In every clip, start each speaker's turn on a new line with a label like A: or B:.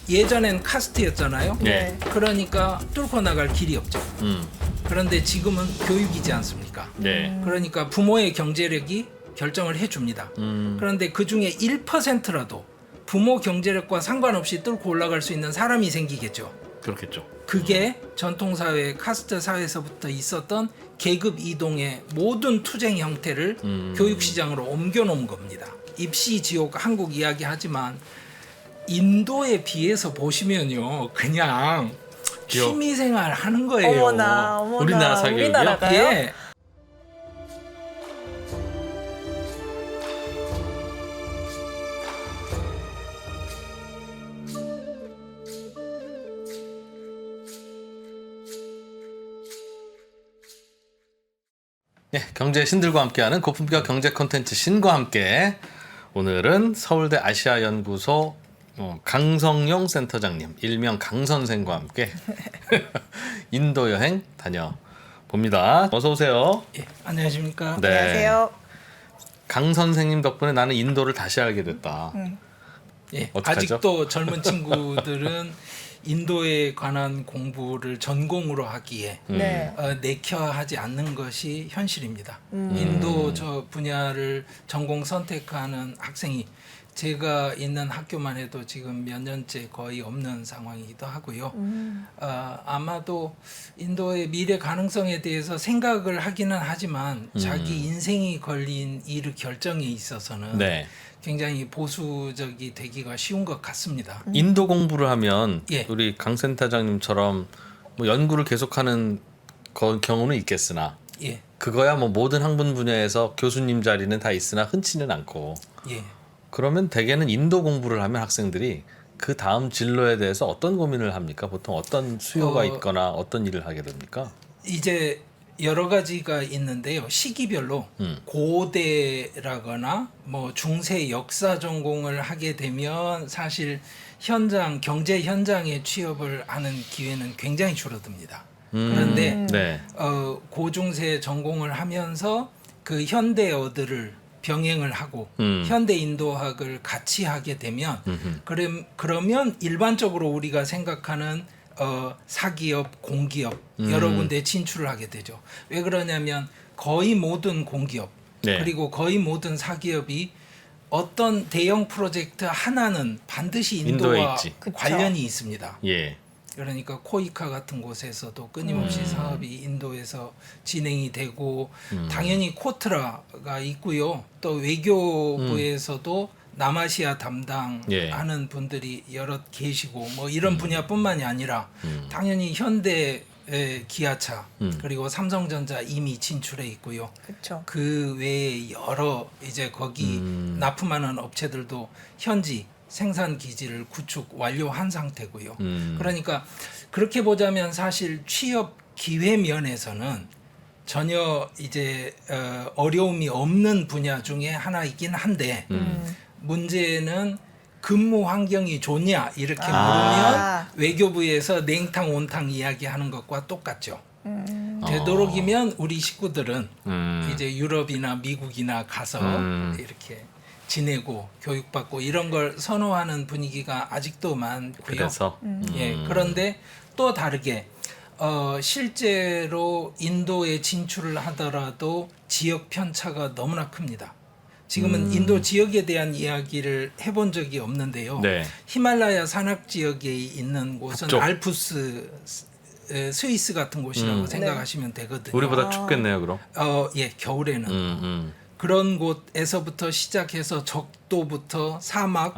A: 예전엔 카스트였잖아요.
B: 네.
A: 그러니까 뚫고 나갈 길이 없죠. 그런데 지금은 교육이지 않습니까?
B: 네.
A: 그러니까 부모의 경제력이 결정을 해줍니다. 그런데 그 중에 1%라도 부모 경제력과 상관없이 뚫고 올라갈 수 있는 사람이 생기겠죠.
B: 그렇겠죠.
A: 그게 전통사회 카스트 사회에서부터 있었던 계급 이동의 모든 투쟁 형태를 교육시장으로 옮겨놓은 겁니다. 입시 지옥 한국 이야기하지만 인도에 비해서 보시면요, 그냥 취미생활 하는 거예요.
C: 어머나.
B: 우리나라 사교육이요?
C: 우리나라가요?
A: 예.
B: 네, 경제 신들과 함께하는 고품격 경제 콘텐츠 신과 함께 오늘은 서울대 아시아연구소 강성용 센터장님, 일명 강 선생과 함께 인도 여행 다녀봅니다. 어서 오세요.
A: 예, 안녕하십니까?
B: 네.
C: 안녕하세요.
B: 강 선생님 덕분에 나는 인도를 다시 알게 됐다.
A: 예,
B: 어떡하죠?
A: 아직도 젊은 친구들은 인도에 관한 공부를 전공으로 하기에
C: 네.
A: 내켜하지 않는 것이 현실입니다. 인도 저 분야를 전공 선택하는 학생이 제가 있는 학교만 해도 지금 몇 년째 거의 없는 상황이기도 하고요. 아마도 인도의 미래 가능성에 대해서 생각을 하기는 하지만 자기 인생이 걸린 일 결정에 있어서는
B: 네.
A: 굉장히 보수적이 되기가 쉬운 것 같습니다.
B: 인도 공부를 하면
A: 예.
B: 우리 강 센터장님처럼 뭐 연구를 계속하는 경우는 있겠으나
A: 예,
B: 그거야 뭐 모든 학문 분야에서 교수님 자리는 다 있으나 흔치는 않고
A: 예.
B: 그러면 대개는 인도 공부를 하면 학생들이 그 다음 진로에 대해서 어떤 고민을 합니까? 보통 어떤 수요가 있거나 어떤 일을 하게 됩니까?
A: 이제 여러 가지가 있는데요. 시기별로 고대라거나 뭐 중세 역사 전공을 하게 되면 사실 현장 경제 현장에 취업을 하는 기회는 굉장히 줄어듭니다. 그런데
B: 네.
A: 고중세 전공을 하면서 그 현대어들을 병행을 하고 현대 인도학을 같이 하게 되면 그러면 일반적으로 우리가 생각하는 사기업, 공기업 여러 군데 진출을 하게 되죠. 왜 그러냐면 거의 모든 공기업
B: 네.
A: 그리고 거의 모든 사기업이 어떤 대형 프로젝트 하나는 반드시
B: 인도에
A: 인도와
B: 있지.
C: 그쵸.
A: 관련이 있습니다.
B: 예.
A: 그러니까 코이카 같은 곳에서도 끊임없이 사업이 인도에서 진행이 되고 당연히 코트라가 있고요. 또 외교부에서도 남아시아 담당하는
B: 예.
A: 분들이 여럿 계시고 뭐 이런 분야뿐만이 아니라 당연히 현대 기아차 그리고 삼성전자 이미 진출해 있고요.
C: 그렇죠.
A: 그 외에 여러 이제 거기 납품하는 업체들도 현지 생산 기지를 구축 완료한 상태고요. 그러니까 그렇게 보자면 사실 취업 기회 면에서는 전혀 이제 어려움이 없는 분야 중에 하나이긴 한데 문제는 근무 환경이 좋냐 이렇게 물으면 외교부에서 냉탕 온탕 이야기하는 것과 똑같죠. 되도록이면 우리 식구들은 이제 유럽이나 미국이나 가서 이렇게 지내고 교육받고 이런 걸 선호하는 분위기가 아직도 많고요.
B: 그래서
A: 예, 그런데 또 다르게 실제로 인도에 진출을 하더라도 지역 편차가 너무나 큽니다. 지금은 인도 지역에 대한 이야기를 해본 적이 없는데요.
B: 네.
A: 히말라야 산악 지역에 있는 곳은
B: 북쪽.
A: 알프스 스위스 같은 곳이라고 생각하시면 되거든요.
B: 우리보다 춥겠네요, 그럼.
A: 예, 겨울에는 그런 곳에서부터 시작해서 적도부터 사막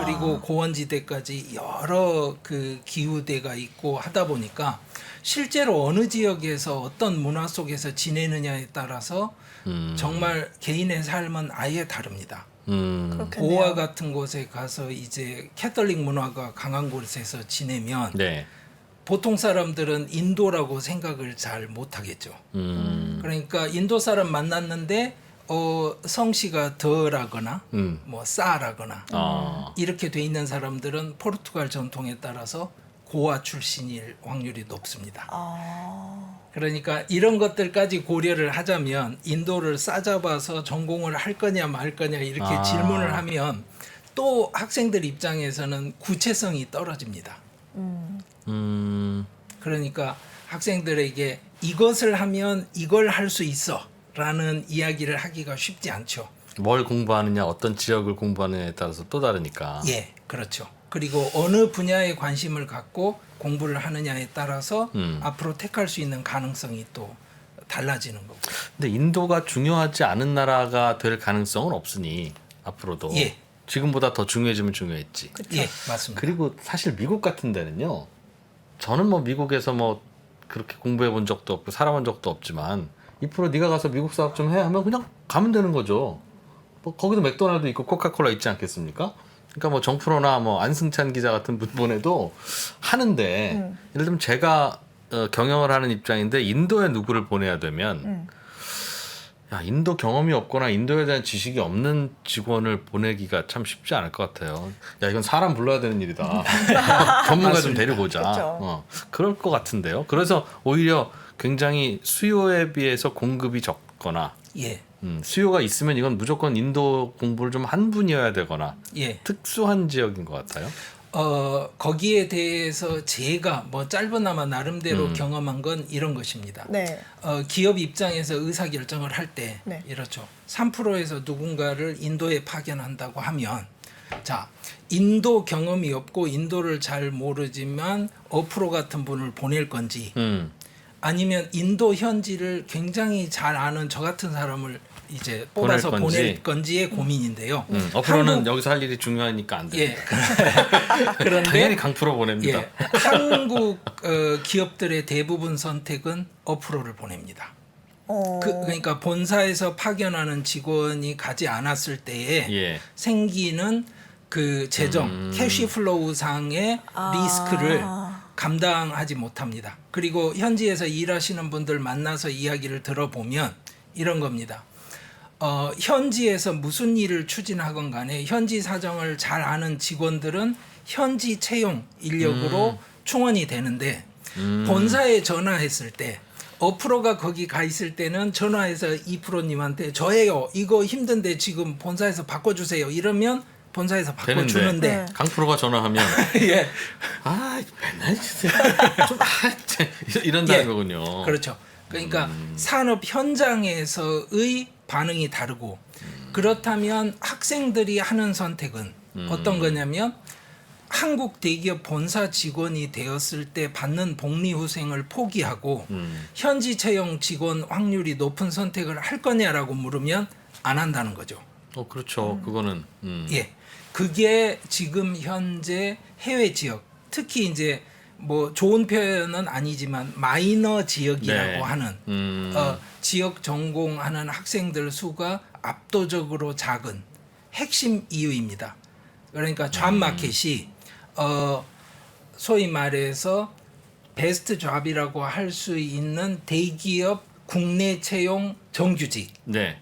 A: 그리고 고원지대까지 여러 그 기후대가 있고 하다 보니까 실제로 어느 지역에서 어떤 문화 속에서 지내느냐에 따라서 정말 개인의 삶은 아예 다릅니다.
C: 그렇겠네요.
A: 고아 같은 곳에 가서 이제 캐톨릭 문화가 강한 곳에서 지내면
B: 네.
A: 보통 사람들은 인도라고 생각을 잘 못하겠죠. 그러니까 인도 사람 만났는데 성씨가 더라거나 뭐 싸라거나 이렇게 돼 있는 사람들은 포르투갈 전통에 따라서 고아 출신일 확률이 높습니다. 그러니까 이런 것들까지 고려를 하자면 인도를 싸잡아서 전공을 할 거냐 말 거냐 이렇게 질문을 하면 또 학생들 입장에서는 구체성이 떨어집니다. 그러니까 학생들에게 이것을 하면 이걸 할 수 있어라는 이야기를 하기가 쉽지 않죠.
B: 뭘 공부하느냐, 어떤 지역을 공부하느냐에 따라서 또 다르니까.
A: 예, 그렇죠. 그리고 어느 분야에 관심을 갖고 공부를 하느냐에 따라서 앞으로 택할 수 있는 가능성이 또 달라지는 거고.
B: 근데 인도가 중요하지 않은 나라가 될 가능성은 없으니 앞으로도
A: 예.
B: 지금보다 더 중요해지면 중요했지.
A: 예, 맞습니다.
B: 그리고 사실 미국 같은 데는요. 저는 뭐 미국에서 뭐 그렇게 공부해 본 적도 없고 살아본 적도 없지만 2% 네가 가서 미국 사업 좀 해 하면 그냥 가면 되는 거죠. 뭐 거기도 맥도날드 있고 코카콜라 있지 않겠습니까? 그러니까 뭐 정프로나 뭐 안승찬 기자 같은 분 보내도 하는데 예를 들면 제가 경영을 하는 입장인데 인도에 누구를 보내야 되면 야, 인도 경험이 없거나 인도에 대한 지식이 없는 직원을 보내기가 참 쉽지 않을 것 같아요. 야, 이건 사람 불러야 되는 일이다. 전문가 좀 데리고 오자.
C: 그렇죠.
B: 그럴 것 같은데요. 그래서 오히려 굉장히 수요에 비해서 공급이 적거나
A: 예,
B: 수요가 있으면 이건 무조건 인도 공부를 좀 한 분이어야 되거나
A: 예.
B: 특수한 지역인 것 같아요.
A: 거기에 대해서 제가 뭐 짧으나마 나름대로 경험한 건 이런 것입니다.
C: 네.
A: 기업 입장에서 의사 결정을 할 때
C: 네.
A: 이렇죠. 3%에서 누군가를 인도에 파견한다고 하면 자, 인도 경험이 없고 인도를 잘 모르지만 어프로 같은 분을 보낼 건지 아니면 인도 현지를 굉장히 잘 아는 저 같은 사람을 이제 뽑아서 보낼 건지의 고민인데요.
B: 어프로는 여기서 할 일이 중요하니까 안 돼.
A: 예. 그런데
B: 당연히 강프로 보냅니다.
A: 예, 한국 기업들의 대부분 선택은 어프로를 보냅니다. 그러니까 본사에서 파견하는 직원이 가지 않았을 때에
B: 예.
A: 생기는 그 재정, 캐시플로우 상의 리스크를 감당하지 못합니다. 그리고 현지에서 일하시는 분들 만나서 이야기를 들어보면 이런 겁니다. 현지에서 무슨 일을 추진하건 간에 현지 사정을 잘 아는 직원들은 현지 채용 인력으로 충원이 되는데 본사에 전화했을 때 어프로가 거기 가 있을 때는 전화해서 2%님한테 저예요. 이거 힘든데 지금 본사에서 바꿔주세요. 이러면 본사에서 바꿔주는데
C: 네.
B: 강프로가 전화하면
A: 예.
B: 아 맨날 주세요. 좀 이런다는
A: 예.
B: 거군요.
A: 그렇죠. 그러니까 산업 현장에서의 반응이 다르고 그렇다면 학생들이 하는 선택은 어떤 거냐면 한국 대기업 본사 직원이 되었을 때 받는 복리 후생을 포기하고 현지 채용 직원 확률이 높은 선택을 할 거냐라고 물으면 안 한다는 거죠.
B: 그렇죠. 그거는
A: 예. 그게 지금 현재 해외 지역, 특히 이제 뭐 좋은 표현은 아니지만 마이너 지역이라고
B: 네.
A: 하는 지역 전공하는 학생들 수가 압도적으로 작은 핵심 이유입니다. 그러니까 잡마켓이 소위 말해서 베스트 잡이라고 할 수 있는 대기업 국내 채용 정규직
B: 네.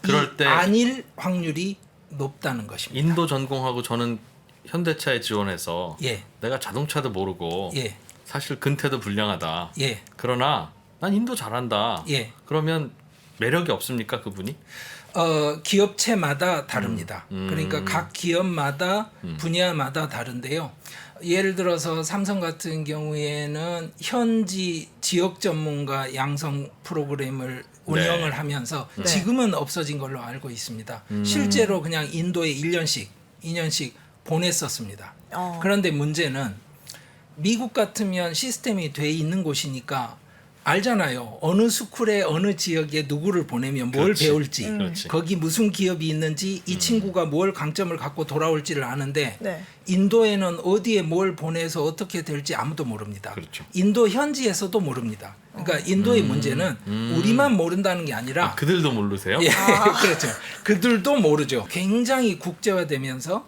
B: 그럴 때
A: 아닐 확률이 높다는 것입니다.
B: 인도 전공하고 저는 현대차에 지원해서
A: 예.
B: 내가 자동차도 모르고
A: 예.
B: 사실 근태도 불량하다.
A: 예.
B: 그러나 난 인도 잘한다.
A: 예.
B: 그러면 매력이 없습니까 그분이?
A: 기업체마다 다릅니다. 그러니까 각 기업마다 분야마다 다른데요. 예를 들어서 삼성 같은 경우에는 현지 지역 전문가 양성 프로그램을 운영을
B: 네.
A: 하면서
C: 네.
A: 지금은 없어진 걸로 알고 있습니다. 실제로 그냥 인도에 1년씩, 2년씩 보냈었습니다. 그런데 문제는 미국 같으면 시스템이 돼 있는 곳이니까 알잖아요. 어느 스쿨에 어느 지역에 누구를 보내면 뭘
B: 그렇지.
A: 배울지
B: 그렇지.
A: 거기 무슨 기업이 있는지 이 친구가 뭘 강점을 갖고 돌아올지를 아는데
C: 네.
A: 인도에는 어디에 뭘 보내서 어떻게 될지 아무도 모릅니다.
B: 그렇죠.
A: 인도 현지에서도 모릅니다. 그러니까 인도의 문제는 우리만 모른다는 게 아니라
B: 그들도 모르세요?
A: 예, 그렇죠. 그들도 모르죠. 굉장히 국제화되면서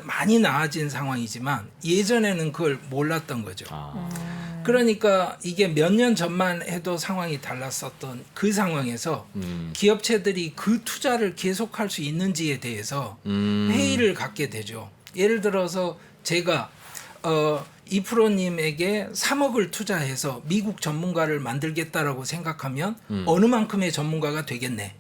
A: 많이 나아진 상황이지만 예전에는 그걸 몰랐던 거죠. 그러니까 이게 몇 년 전만 해도 상황이 달랐었던 그 상황에서 기업체들이 그 투자를 계속할 수 있는지에 대해서 회의를 갖게 되죠. 예를 들어서 제가 이프로님에게 3억을 투자해서 미국 전문가를 만들겠다라고 생각하면 어느 만큼의 전문가가 되겠네.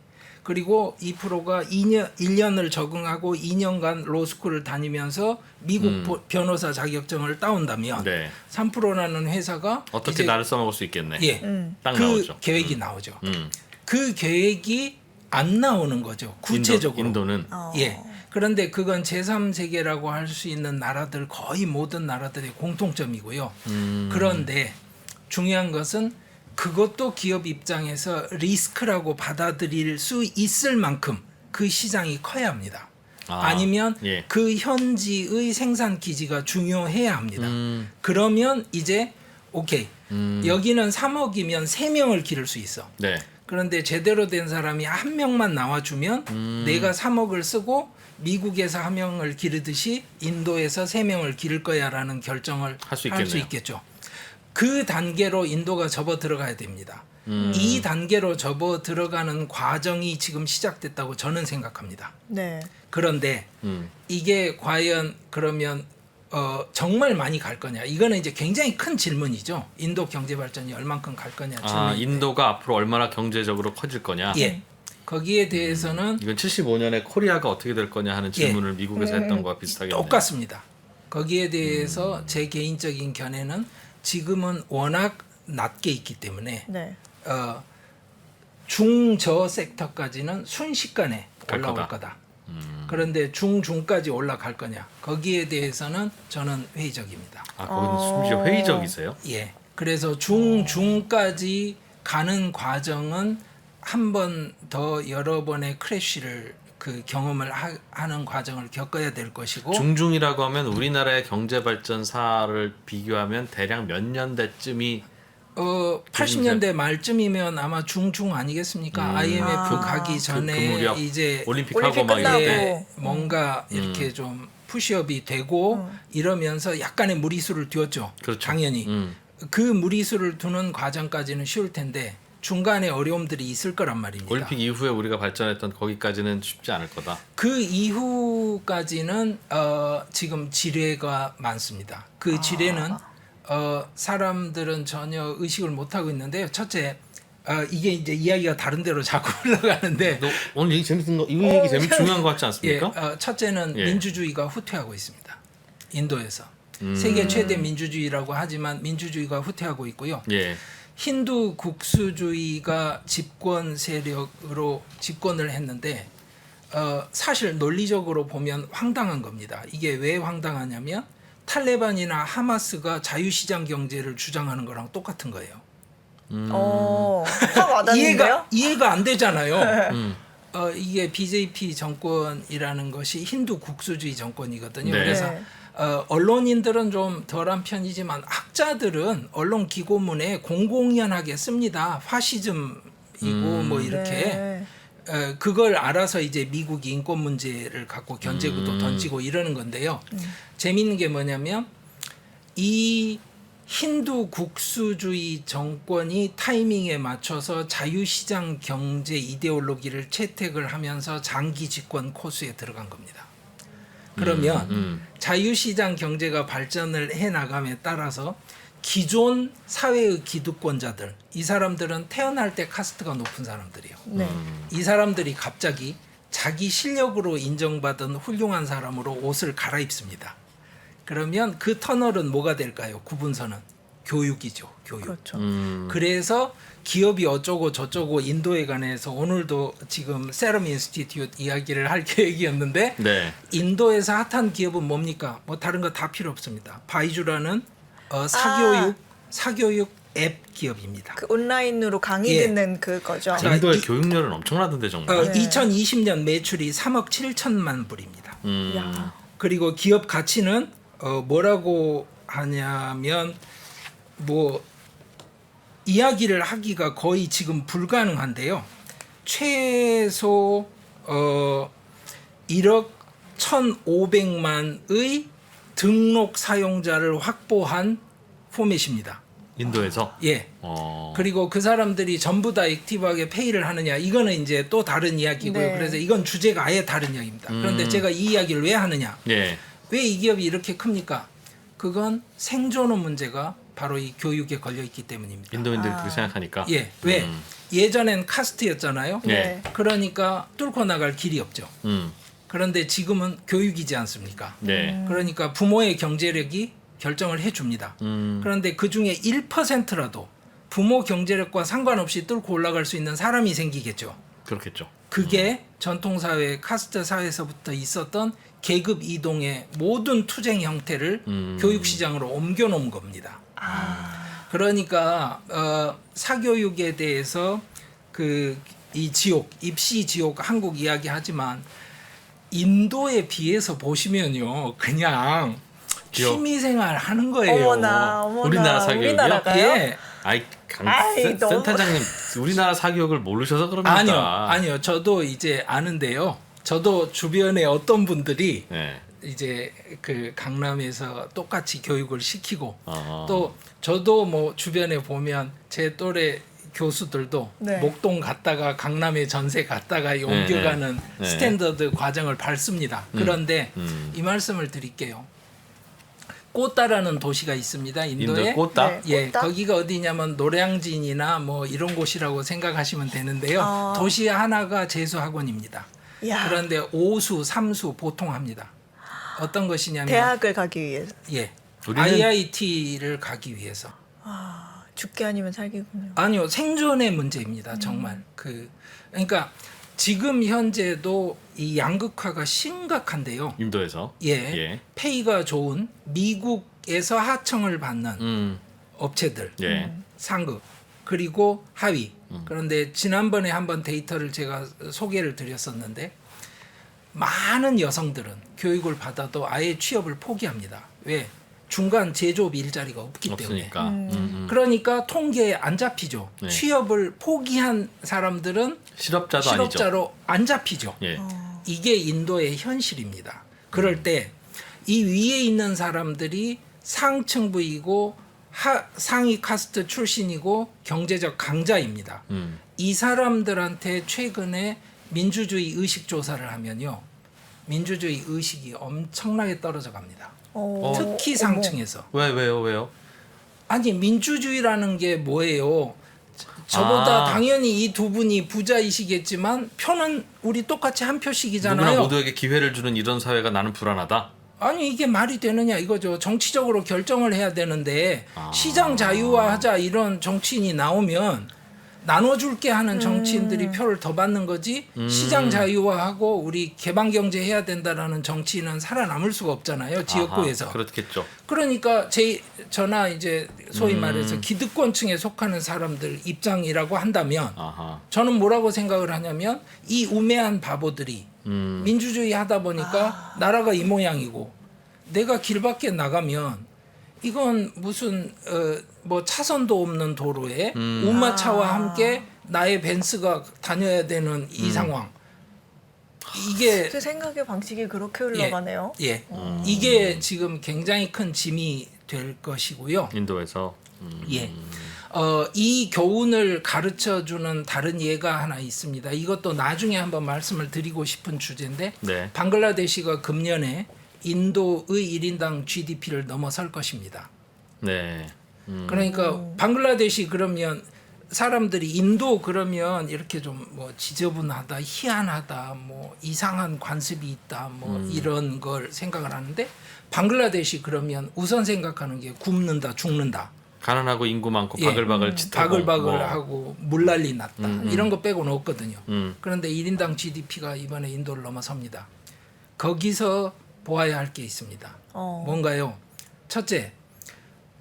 A: 그리고 2%가 1년을 적응하고 2년간 로스쿨을 다니면서 미국 변호사 자격증을 따온다면
B: 네.
A: 3%라는 회사가
B: 어떻게
A: 이제
B: 나를 써먹을 수 있겠네.
A: 예,
B: 딱
A: 그
B: 나오죠.
A: 계획이 나오죠.
B: 음.
A: 그 계획이 안 나오는 거죠. 구체적으로.
B: 인도는
A: 예. 그런데 그건 제3세계라고 할 수 있는 나라들 거의 모든 나라들의 공통점이고요. 그런데 중요한 것은 그것도 기업 입장에서 리스크라고 받아들일 수 있을 만큼 그 시장이 커야 합니다. 아니면
B: 예.
A: 그 현지의 생산 기지가 중요해야 합니다. 그러면 이제 오케이. 여기는 3억이면 3명을 기를 수 있어.
B: 네.
A: 그런데 제대로 된 사람이 한 명만 나와주면 내가 3억을 쓰고 미국에서 한 명을 기르듯이 인도에서 3명을 기를 거야라는 결정을
B: 할 수
A: 할 수
B: 있겠네요.
A: 있겠죠. 그 단계로 인도가 접어 들어가야 됩니다. 이 단계로 접어 들어가는 과정이 지금 시작됐다고 저는 생각합니다.
C: 네.
A: 그런데 이게 과연 그러면 정말 많이 갈 거냐? 이거는 이제 굉장히 큰 질문이죠. 인도 경제 발전이 얼만큼 갈 거냐? 질문인데.
B: 인도가 앞으로 얼마나 경제적으로 커질 거냐.
A: 예. 거기에 대해서는
B: 이건 75년에 코리아가 어떻게 될 거냐 하는 질문을 미국에서 했던 거와 비슷하겠네요.
A: 똑같습니다. 거기에 대해서 제 개인적인 견해는 지금은 워낙 낮게 있기 때문에
C: 네.
A: 중저 섹터까지는 순식간에
B: 갈
A: 올라올 거다. 그런데 중중까지 올라갈 거냐? 거기에 대해서는 저는 회의적입니다.
B: 거기는 심지어 회의적이세요?
A: 예. 그래서 중까지 가는 과정은 한 번 더 여러 번의 크래쉬를 그 경험을 하는 과정을 겪어야 될 것이고
B: 중중이라고 하면 우리나라의 경제 발전사를 비교하면 대략 몇 년대쯤이
A: 80년대 말쯤이면 아마 중중 아니겠습니까? IMF 가기 전에
B: 무렵
A: 이제
B: 올림픽하고 막
C: 끝나고.
B: 이럴 때
A: 예, 뭔가 이렇게 좀 푸시업이 되고 이러면서 약간의 무리수를 두었죠.
B: 그렇죠.
A: 당연히 그 무리수를 두는 과정까지는 쉬울 텐데 중간에 어려움들이 있을 거란 말입니다.
B: 올림픽 이후에 우리가 발전했던 거기까지는 쉽지 않을 거다.
A: 그 이후까지는 지금 지뢰가 많습니다. 그 지뢰는 사람들은 전혀 의식을 못 하고 있는데요. 첫째, 이게 이제 이야기가 다른 데로 자꾸 흘러가는데
B: 너 오늘 얘기 재밌는 거, 이 얘기 중요한 거 같지 않습니까?
A: 예, 첫째는
B: 예.
A: 민주주의가 후퇴하고 있습니다. 인도에서 세계 최대 민주주의라고 하지만 민주주의가 후퇴하고 있고요.
B: 예.
A: 힌두 국수주의가 집권 세력으로 집권을 했는데 사실 논리적으로 보면 황당한 겁니다. 이게 왜 황당하냐면 탈레반이나 하마스가 자유시장 경제를 주장하는 거랑 똑같은 거예요.
C: 확 와닿는데요?
A: 이해가 안 되잖아요. 이게 BJP 정권이라는 것이 힌두 국수주의 정권이거든요.
B: 네.
A: 그래서
C: 네.
A: 언론인들은 좀 덜한 편이지만 학자들은 언론 기고문에 공공연하게 씁니다. 파시즘이고 뭐 이렇게
C: 네.
A: 그걸 알아서 이제 미국이 인권 문제를 갖고 견제구도 던지고 이러는 건데요. 재미있는 게 뭐냐면 이 힌두 국수주의 정권이 타이밍에 맞춰서 자유시장 경제 이데올로기를 채택을 하면서 장기 집권 코스에 들어간 겁니다. 그러면 자유시장 경제가 발전을 해 나감에 따라서 기존 사회의 기득권자들, 이 사람들은 태어날 때 카스트가 높은 사람들이에요.
C: 네.
A: 이 사람들이 갑자기 자기 실력으로 인정받은 훌륭한 사람으로 옷을 갈아입습니다. 그러면 그 터널은 뭐가 될까요? 구분선은 교육이죠. 교육.
C: 그렇죠.
A: 그래서 기업이 어쩌고 저쩌고 인도에 관해서 오늘도 지금 세럼 인스티튜트 이야기를 할 계획이었는데
B: 네.
A: 인도에서 핫한 기업은 뭡니까? 뭐 다른 거 다 필요 없습니다. 바이주라는 사교육 앱 기업입니다.
C: 그 온라인으로 강의
A: 예.
C: 듣는 그거죠.
A: 자,
B: 인도의 교육열은 엄청나던데 정말.
C: 네.
A: 2020년 매출이 3억 7천만 불입니다.
C: 야.
A: 그리고 기업 가치는 뭐라고 하냐면 뭐 이야기를 하기가 거의 지금 불가능한데요. 최소 1억 1,500만의 등록 사용자를 확보한 포맷입니다.
B: 인도에서.
A: 예. 그리고 그 사람들이 전부 다 액티브하게 페이를 하느냐 이거는 이제 또 다른 이야기고요.
C: 네.
A: 그래서 이건 주제가 아예 다른 이야기입니다. 그런데 제가 이 이야기를 왜 하느냐?
B: 예.
A: 왜 이 기업이 이렇게 큽니까? 그건 생존의 문제가 바로 이 교육에 걸려 있기 때문입니다.
B: 인도인들이 그렇게 생각하니까.
A: 예, 왜 예전엔 카스트였잖아요.
B: 네.
A: 그러니까 뚫고 나갈 길이 없죠. 그런데 지금은 교육이지 않습니까?
B: 네.
A: 그러니까 부모의 경제력이 결정을 해줍니다. 그런데 그 중에 1%라도 부모 경제력과 상관없이 뚫고 올라갈 수 있는 사람이 생기겠죠.
B: 그렇겠죠.
A: 그게 전통사회 카스트 사회에서부터 있었던 계급 이동의 모든 투쟁 형태를 교육시장으로 옮겨놓은 겁니다. 그러니까 사교육에 대해서 이 지옥, 입시 지옥 한국 이야기하지만 인도에 비해서 보시면요, 그냥
B: 지옥.
A: 취미생활 하는 거예요.
C: 어머나.
B: 우리나라 사교육이요?
C: 우리나라가요?
A: 예.
B: 아이,
C: 아이, 너무-
B: 센터장님 우리나라 사교육을 모르셔서 그럽니다.
A: 아니요. 저도 이제 아는데요. 저도 주변에 어떤 분들이
B: 네.
A: 이제 그 강남에서 똑같이 교육을 시키고
B: 어.
A: 또 저도 뭐 주변에 보면 제 또래 교수들도
C: 네.
A: 목동 갔다가 강남에 전세 갔다가 옮겨가는
B: 네.
A: 스탠더드 과정을 밟습니다. 그런데 이 말씀을 드릴게요. 꼬따라는 도시가 있습니다. 인도에.
B: 인도 꽃다.
C: 네.
A: 예,
C: 꼬따?
A: 거기가 어디냐면 노량진이나 뭐 이런 곳이라고 생각하시면 되는데요.
C: 아.
A: 도시 하나가 재수학원입니다.
C: 야,
A: 그런데 5수, 3수 보통 합니다. 어떤 것이냐면
C: 대학을 가기 위해서.
A: 예.
B: 우리는-
A: IIT를 가기 위해서.
C: 죽기 아니면 살기군요.
A: 아니요. 생존의 문제입니다. 정말. 그러니까 지금 현재도 이 양극화가 심각한데요.
B: 인도에서.
A: 예.
B: 예.
A: 페이가 좋은 미국에서 하청을 받는
B: 음.
A: 업체들.
B: 예.
A: 상급 그리고 하위. 그런데 지난번에 한번 데이터를 제가 소개를 드렸었는데 많은 여성들은 교육을 받아도 아예 취업을 포기합니다. 왜? 중간 제조업 일자리가 없기 때문에.
B: 없으니까.
A: 그러니까 통계에 안 잡히죠.
B: 네.
A: 취업을 포기한 사람들은
B: 실업자도 아니죠.
A: 실업자로 안 잡히죠.
B: 예.
A: 이게 인도의 현실입니다. 그럴 때 이 위에 있는 사람들이 상층부이고 상위 카스트 출신이고 경제적 강자입니다. 이 사람들한테 최근에 민주주의 의식 조사를 하면요. 민주주의 의식이 엄청나게 떨어져 갑니다. 특히 상층에서.
B: 왜요?
A: 아니 민주주의라는 게 뭐예요? 저보다
B: 아.
A: 당연히 이 두 분이 부자이시겠지만 표는 우리 똑같이 한
B: 누구나
A: 표씩이잖아요.
B: 모두에게 기회를 주는 이런 사회가 나는 불안하다.
A: 아니 이게 말이 되느냐 이거죠. 정치적으로 결정을 해야 되는데 시장 자유화하자 이런 정치인이 나오면 나눠줄게 하는 정치인들이 표를 더 받는 거지 시장 자유화하고 우리 개방 경제 해야 된다라는 정치인은 살아남을 수가 없잖아요. 지역구에서.
B: 아하, 그렇겠죠.
A: 그러니까 저나 이제 소위 말해서 기득권층에 속하는 사람들 입장이라고 한다면
B: 아하.
A: 저는 뭐라고 생각을 하냐면 이 우매한 바보들이 민주주의 하다 보니까 나라가 이 모양이고 내가 길 밖에 나가면 이건 무슨 뭐 차선도 없는 도로에 우마차와 함께 나의 벤츠가 다녀야 되는 이 상황. 이게
C: 제 생각의 방식이 그렇게 흘러가네요.
A: 예. 이게 지금 굉장히 큰 짐이 될 것이고요.
B: 인도에서.
A: 예. 이 교훈을 가르쳐 주는 다른 예가 하나 있습니다. 이것도 나중에 한번 말씀을 드리고 싶은 주제인데
B: 네.
A: 방글라데시가 금년에 인도의 1인당 GDP를 넘어설 것입니다.
B: 네.
A: 그러니까 방글라데시 그러면 사람들이 인도 그러면 이렇게 좀 뭐 지저분하다, 희한하다, 뭐 이상한 관습이 있다, 뭐 이런 걸 생각을 하는데 방글라데시 그러면 우선 생각하는 게 굶는다, 죽는다.
B: 가난하고 인구 많고
A: 예.
B: 바글바글 짙하고
A: 바글바글하고 물난리 났다. 이런 거 빼고는 없거든요.
B: 음.
A: 그런데 1인당 GDP가 이번에 인도를 넘어섭니다. 거기서 보아야 할 게 있습니다. 뭔가요? 첫째,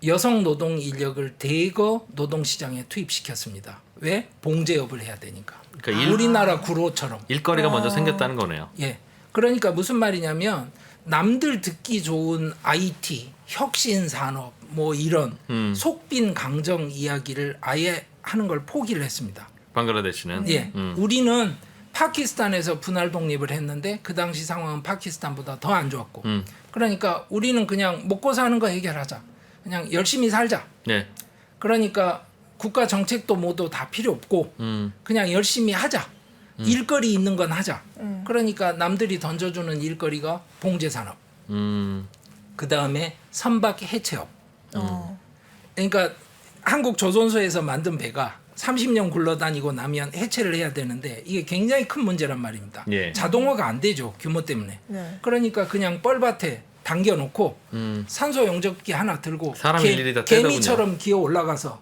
A: 여성 노동 인력을 대거 노동시장에 투입시켰습니다. 왜? 봉제업을 해야 되니까.
B: 그러니까
A: 우리나라 구로처럼.
B: 일거리가 먼저 생겼다는 거네요.
A: 예. 그러니까 무슨 말이냐면 남들 듣기 좋은 IT, 혁신 산업 뭐 이런 속빈 강정 이야기를 아예 하는 걸 포기를 했습니다.
B: 방글라데시는.
A: 예. 우리는 파키스탄에서 분할 독립을 했는데 그 당시 상황은 파키스탄보다 더 안 좋았고. 그러니까 우리는 그냥 먹고 사는 거 해결하자. 그냥 열심히 살자.
B: 네.
A: 그러니까 국가 정책도 모두 다 필요 없고 그냥 열심히 하자. 일거리 있는 건 하자. 그러니까 남들이 던져주는 일거리가 봉제 산업.
B: 음.
A: 그 다음에 선박 해체업.
C: 어.
A: 그러니까 한국 조선소에서 만든 배가 30년 굴러다니고 나면 해체를 해야 되는데 이게 굉장히 큰 문제란 말입니다.
B: 예.
A: 자동화가 안 되죠. 규모 때문에.
C: 네.
A: 그러니까 그냥 뻘밭에 당겨놓고 산소 용접기 하나 들고
B: 사람 일일이 다 떼더군요.
A: 개미처럼 기어 올라가서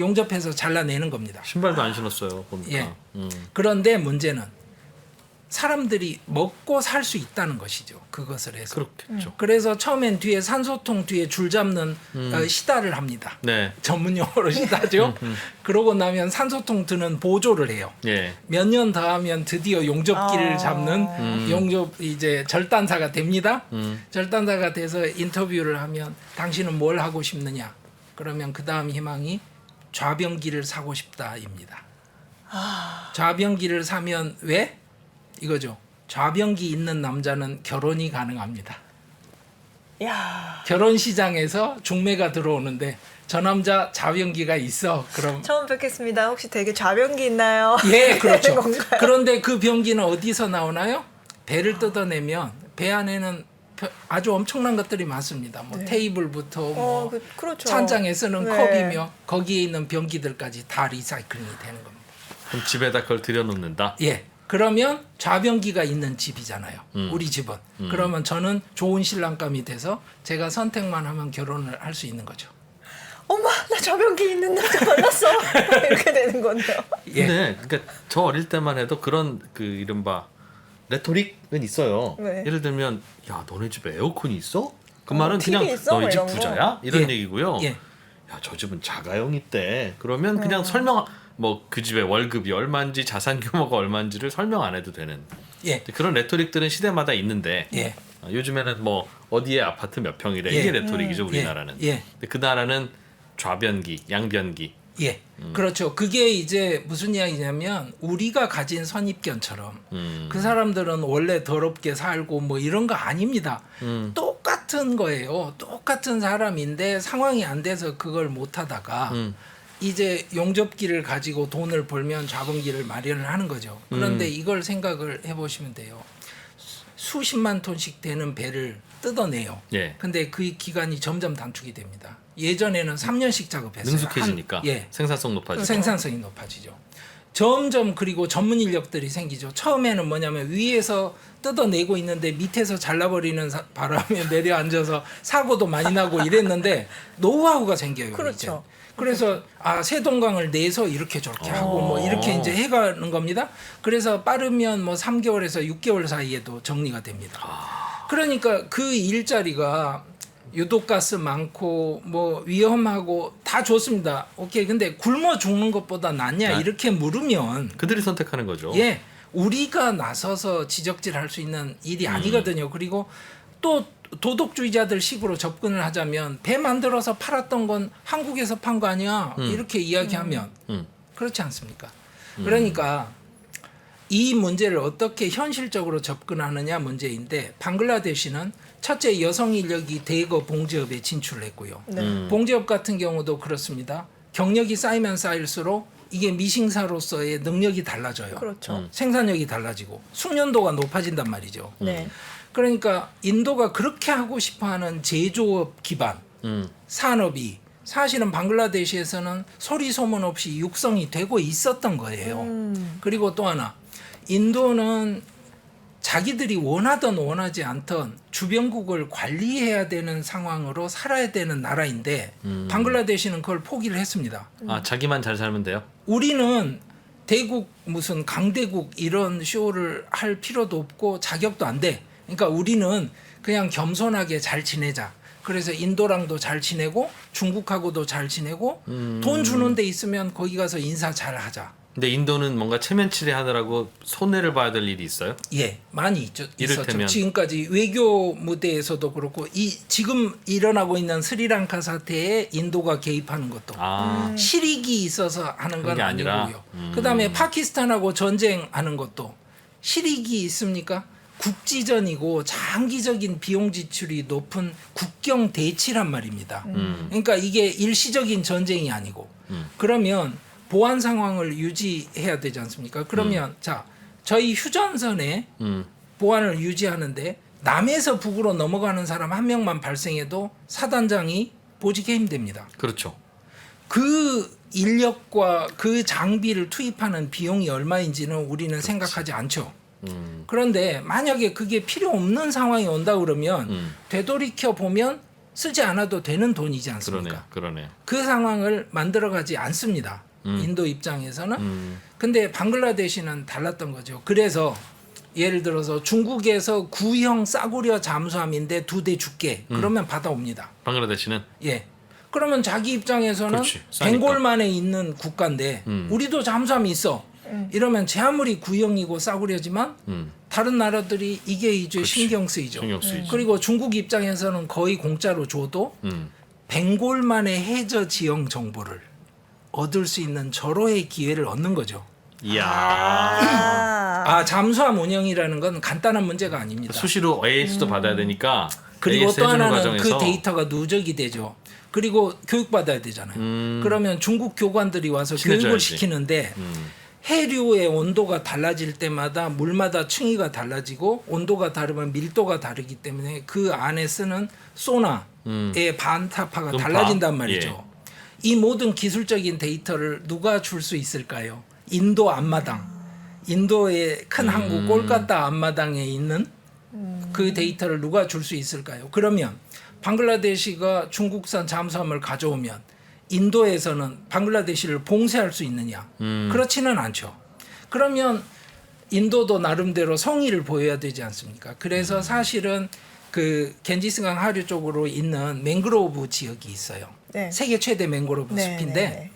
A: 용접해서 잘라내는 겁니다.
B: 신발도 안 신었어요. 보니까.
A: 예. 그런데 문제는 사람들이 먹고 살 수 있다는 것이죠. 그것을 해서.
B: 그렇겠죠.
A: 그래서 처음엔 뒤에 산소통 뒤에 줄 잡는 시다를 합니다.
B: 네.
A: 전문 용어로 시다죠. 그러고 나면 산소통 드는 보조를 해요.
B: 예.
A: 몇 년 더 하면 드디어 용접기를 잡는 용접 이제 절단사가 됩니다. 절단사가 돼서 인터뷰를 하면 당신은 뭘 하고 싶느냐? 그러면 그 다음 희망이 좌변기를 사고 싶다입니다. 좌변기를 사면 왜? 이거죠. 좌변기 있는 남자는 결혼이 가능합니다.
C: 야.
A: 결혼 시장에서 중매가 들어오는데 저 남자 좌변기가 있어. 그럼
C: 처음 뵙겠습니다. 혹시 되게 좌변기 있나요?
A: 예, 그렇죠.
C: 건가요?
A: 그런데 그 변기는 어디서 나오나요? 배를 뜯어내면 배 안에는 아주 엄청난 것들이 많습니다. 뭐
C: 네.
A: 테이블부터 뭐
C: 그렇죠.
A: 찬장에 쓰는
C: 네.
A: 컵이며 거기에 있는 변기들까지 다 리사이클링이 되는 겁니다.
B: 그럼 집에다 그걸 들여놓는다.
A: 예. 그러면 좌변기가 있는 집이잖아요. 우리 집은. 그러면 저는 좋은 신랑감이 돼서 제가 선택만 하면 결혼을 할 수 있는 거죠.
C: 엄마, 나 좌변기 있는 남자 만났어. 이렇게 되는 거네요.
A: 예.
B: 근데 그러니까 저 어릴 때만 해도 그런 그 이른바 레토릭은 있어요.
C: 네.
B: 예를 들면 야 너네 집에 에어컨이 있어? 그
C: 어,
B: 말은
C: TV
B: 그냥
C: 있어?
B: 너희
C: 뭐
B: 집
C: 이런 거.
B: 부자야? 이런
A: 예.
B: 얘기고요.
A: 예.
B: 야 저 집은 자가용 있대. 그러면 그냥 설명 뭐 그 집의 월급이 얼마인지 자산 규모가 얼마인지를 설명 안 해도 되는
A: 예.
B: 그런 레토릭들은 시대마다 있는데
A: 예.
B: 요즘에는 뭐 어디에 아파트 몇 평이래
A: 예.
B: 이게 레토릭이죠 우리나라는.
A: 예.
B: 근데 그 나라는 좌변기, 양변기.
A: 예. 그렇죠. 그게 이제 무슨 이야기냐면 우리가 가진 선입견처럼 그 사람들은 원래 더럽게 살고 뭐 이런 거 아닙니다. 똑같은 거예요. 똑같은 사람인데 상황이 안 돼서 그걸 못 하다가 이제 용접기를 가지고 돈을 벌면 좌변기를 마련을 하는 거죠. 그런데 이걸 생각을 해보시면 돼요. 수십만 톤씩 되는 배를 뜯어내요.
B: 예.
A: 근데 그 기간이 점점 단축이 됩니다. 예전에는 3년씩 작업했어요.
B: 능숙해지니까
A: 예.
B: 생산성 높아지고.
A: 생산성이 높아지죠. 점점 그리고 전문 인력들이 생기죠. 처음에는 뭐냐면 위에서 뜯어내고 있는데 밑에서 잘라버리는 바람에 내려앉아서 사고도 많이 나고 이랬는데 노하우가 생겨요.
C: 그렇죠.
A: 이제. 그래서 세동강을 내서 이렇게 저렇게 하고 뭐 이렇게 이제 해가는 겁니다. 그래서 빠르면 뭐 3개월에서 6개월 사이에도 정리가 됩니다. 그러니까 그 일자리가 유독가스 많고 뭐 위험하고 다 좋습니다. 오케이. 근데 굶어 죽는 것보다 낫냐
B: 네.
A: 이렇게 물으면
B: 그들이 선택하는 거죠.
A: 예, 우리가 나서서 지적질할 수 있는 일이 아니거든요. 그리고 또 도덕주의자들 식으로 접근을 하자면 배 만들어서 팔았던 건 한국에서 판 거 아니야 이렇게 이야기하면 그렇지 않습니까? 그러니까 이 문제를 어떻게 현실적으로 접근하느냐 문제인데 방글라데시는 첫째 여성 인력이 대거 봉제업에 진출을 했고요.
C: 네.
A: 봉제업 같은 경우도 그렇습니다. 경력이 쌓이면 쌓일수록 이게 미싱사로서의 능력이 달라져요.
C: 그렇죠.
A: 생산력이 달라지고 숙련도가 높아진단 말이죠.
C: 네.
A: 그러니까 인도가 그렇게 하고 싶어하는 제조업 기반 산업이 사실은 방글라데시에서는 소리 소문 없이 육성이 되고 있었던 거예요. 그리고 또 하나 인도는 자기들이 원하든 원하지 않든 주변국을 관리해야 되는 상황으로 살아야 되는 나라인데 방글라데시는 그걸 포기를 했습니다.
B: 자기만 잘 살면 돼요.
A: 우리는 대국 무슨 강대국 이런 쇼를 할 필요도 없고 자격도 안 돼. 그러니까 우리는 그냥 겸손하게 잘 지내자. 그래서 인도랑도 잘 지내고 중국하고도 잘 지내고 돈 주는 데 있으면 거기 가서 인사 잘 하자.
B: 근데 인도는 뭔가 체면치레 하느라고 손해를 봐야 될 일이 있어요?
A: 예, 많이 있었죠.
B: 이를테면?
A: 지금까지 외교 무대에서도 그렇고 지금 일어나고 있는 스리랑카 사태에 인도가 개입하는 것도 실익이 있어서 하는 건
B: 그게 아니라?
A: 아니고요. 그다음에 파키스탄하고 전쟁하는 것도 실익이 있습니까? 국지전이고 장기적인 비용 지출이 높은 국경 대치란 말입니다. 그러니까 이게 일시적인 전쟁이 아니고 그러면 보안 상황을 유지해야 되지 않습니까? 그러면 자 저희 휴전선에 보안을 유지하는데 남에서 북으로 넘어가는 사람 한 명만 발생해도 사단장이 보직에 힘듭니다.
B: 그렇죠.
A: 그 인력과 그 장비를 투입하는 비용이 얼마인지는 우리는 생각하지 않죠. 그런데 만약에 그게 필요 없는 상황이 온다 그러면 되돌이켜 보면 쓰지 않아도 되는 돈이지 않습니까?
B: 그러네요.
A: 그 상황을 만들어가지 않습니다. 인도 입장에서는. 근데 방글라데시는 달랐던 거죠. 그래서 예를 들어서 중국에서 구형 싸구려 잠수함인데 2대 줄게. 그러면 받아옵니다.
B: 방글라데시는
A: 예. 그러면 자기 입장에서는
B: 그렇지, 싸니까.
A: 벵골만에 있는 국가인데 우리도 잠수함이 있어. 이러면 제 아무리 구형이고 싸구려지만 다른 나라들이 이게 이제 신경 쓰이죠.
B: 신경 쓰이죠.
A: 그리고 중국 입장에서는 거의 공짜로 줘도 벵골만의 해저 지형 정보를 얻을 수 있는 절호의 기회를 얻는 거죠.
B: 이야.
A: 아, 잠수함 운영이라는 건 간단한 문제가 아닙니다.
B: 수시로 AS도 받아야 되니까
A: 그리고
B: AS
A: 또
B: 해주는
A: 하나는
B: 과정에서
A: 그 데이터가 누적이 되죠. 그리고 교육받아야 되잖아요. 그러면 중국 교관들이 와서 교육을
B: 친해져야지.
A: 시키는데 해류의 온도가 달라질 때마다 물마다 층위가 달라지고 온도가 다르면 밀도가 다르기 때문에 그 안에 쓰는 소나의 반타파가
B: 음파.
A: 달라진단 말이죠. 이 모든 기술적인 데이터를 누가 줄 수 있을까요? 인도 앞마당, 인도의 큰 항구 꼴까타 앞마당에 있는 그 데이터를 누가 줄 수 있을까요? 그러면 방글라데시가 중국산 잠수함을 가져오면 인도에서는 방글라데시를 봉쇄할 수 있느냐? 그렇지는 않죠. 그러면 인도도 나름대로 성의를 보여야 되지 않습니까? 그래서 사실은 그 겐지스강 하류 쪽으로 있는 맹그로브 지역이 있어요.
C: 네.
A: 세계 최대 맹그로브
C: 네,
A: 숲인데
C: 네, 네.